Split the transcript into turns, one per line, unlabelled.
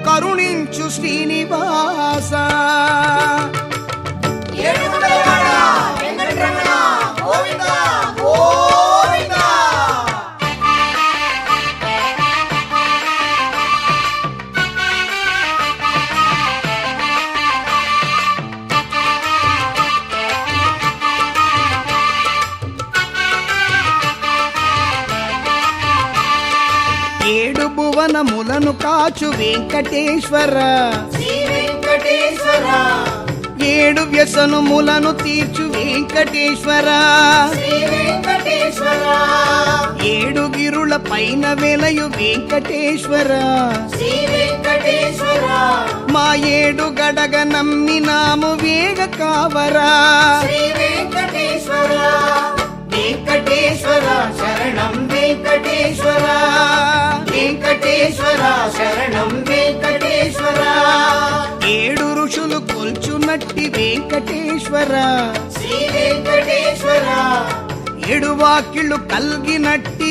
కరుణించు శ్రీనివాస. ఏడు భువనములను కాచు వెంకటేశ్వర, ఏడు వ్యసనములను తీర్చు వెంకటేశ్వర, ఏడు గిరుల పైన వెలయు వెంకటేశ్వర, మా ఏడు గడగ నమ్మినాము వేగ కావరా. వెంకటేశ్వర శరణం వెంకటేశ్వర, వెంకటేశ్వర శరణం వెంకటేశ్వర. ఏడు ఋషులు కొల్చునట్టి వెంకటేశ్వర, శ్రీ వెంకటేశ్వర. ఏడు వాక్యులు కల్గినట్టి